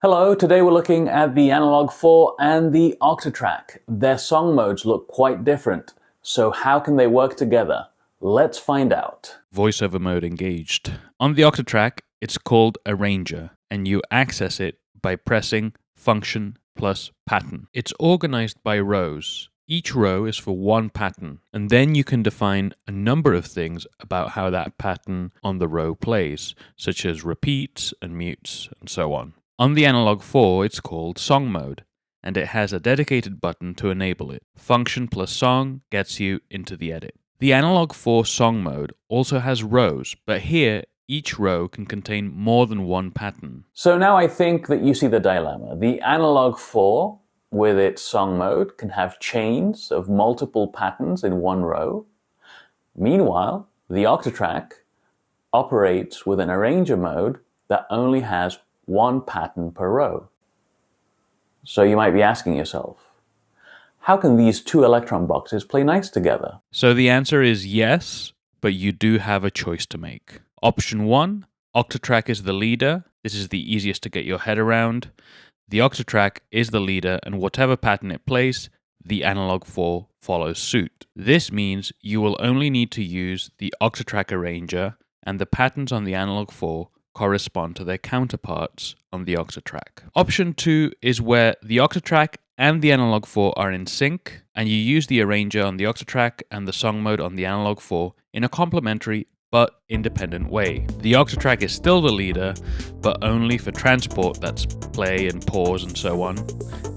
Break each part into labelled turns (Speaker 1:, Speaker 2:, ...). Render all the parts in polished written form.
Speaker 1: Hello, today we're looking at the Analog Four and the Octatrack. Their song modes look quite different, so how can they work together? Let's find out.
Speaker 2: Voiceover mode engaged. On the Octatrack, it's called Arranger, and you access it by pressing Function plus Pattern. It's organized by rows. Each row is for one pattern, and then you can define a number of things about how that pattern on the row plays, such as repeats and mutes and so on. On the Analog 4, it's called Song Mode, and it has a dedicated button to enable it. Function plus Song gets you into the edit. The Analog 4 Song Mode also has rows, but here each row can contain more than one pattern.
Speaker 1: So now I think that you see the dilemma. The Analog 4, with its song mode, can have chains of multiple patterns in one row. Meanwhile, the Octatrack operates with an arranger mode that only has one pattern per row. So you might be asking yourself, how can these two Elektron boxes play nice together?
Speaker 2: So the answer is yes, but you do have a choice to make. Option 1, Octatrack is the leader. This is the easiest to get your head around. The Octatrack is the leader, and whatever pattern it plays, the Analog 4 follows suit. This means you will only need to use the Octatrack arranger, and the patterns on the Analog 4 correspond to their counterparts on the Octatrack. Option 2 is where the Octatrack and the Analog 4 are in sync, and you use the arranger on the Octatrack and the song mode on the Analog 4 in a complementary but independent way. The Octatrack is still the leader, but only for transport, that's play and pause and so on,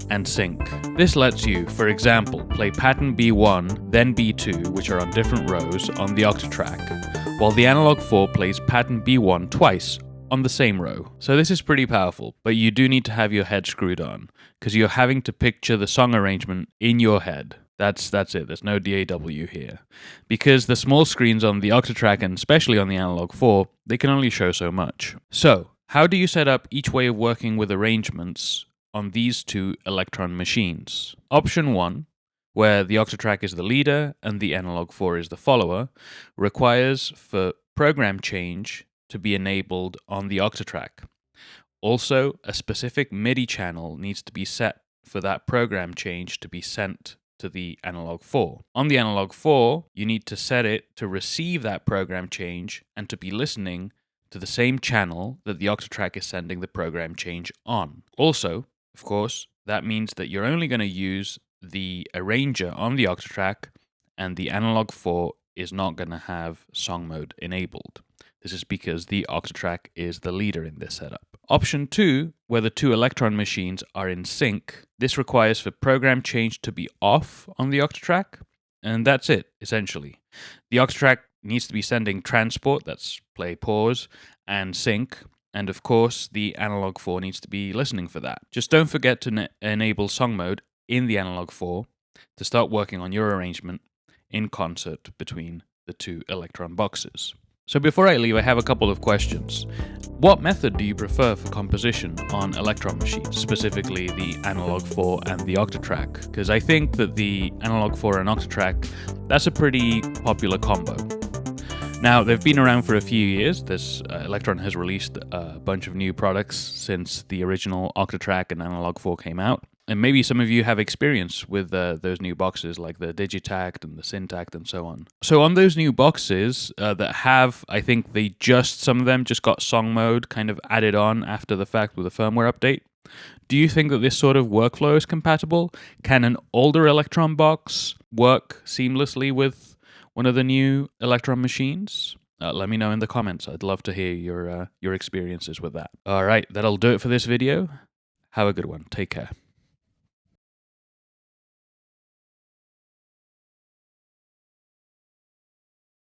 Speaker 2: and sync. This lets you, for example, play pattern B1, then B2, which are on different rows, on the Octatrack, while the Analog 4 plays pattern B1 twice on the same row. So this is pretty powerful, but you do need to have your head screwed on, because you're having to picture the song arrangement in your head. That's it, there's no DAW here. Because the small screens on the Octatrack, and especially on the Analog 4, they can only show so much. So, how do you set up each way of working with arrangements on these two Elektron machines? Option 1, where the Octatrack is the leader and the Analog 4 is the follower, requires for program change to be enabled on the Octatrack. Also, a specific MIDI channel needs to be set for that program change to be sent to the Analog 4. On the Analog 4, you need to set it to receive that program change and to be listening to the same channel that the Octatrack is sending the program change on. Also, of course, that means that you're only going to use the arranger on the Octatrack, and the Analog 4 is not going to have song mode enabled. This is because the Octatrack is the leader in this setup. Option 2, where the two Elektron machines are in sync, this requires for program change to be off on the Octatrack, and that's it, essentially. The Octatrack needs to be sending transport, that's play, pause, and sync, and of course the Analog 4 needs to be listening for that. Just don't forget to enable song mode in the Analog 4 to start working on your arrangement in concert between the two Elektron boxes. So before I leave, I have a couple of questions. What method do you prefer for composition on Elektron machines, specifically the Analog 4 and the Octatrack? Because I think that the Analog 4 and Octatrack, that's a pretty popular combo. Now, they've been around for a few years. Elektron has released a bunch of new products since the original Octatrack and Analog 4 came out. And maybe some of you have experience with those new boxes like the Digitact and the Syntact and so on. So on those new boxes that have, I think some of them just got song mode kind of added on after the fact with a firmware update. Do you think that this sort of workflow is compatible? Can an older Elektron box work seamlessly with one of the new Elektron machines? Let me know in the comments. I'd love to hear your experiences with that. All right, that'll do it for this video. Have a good one. Take care.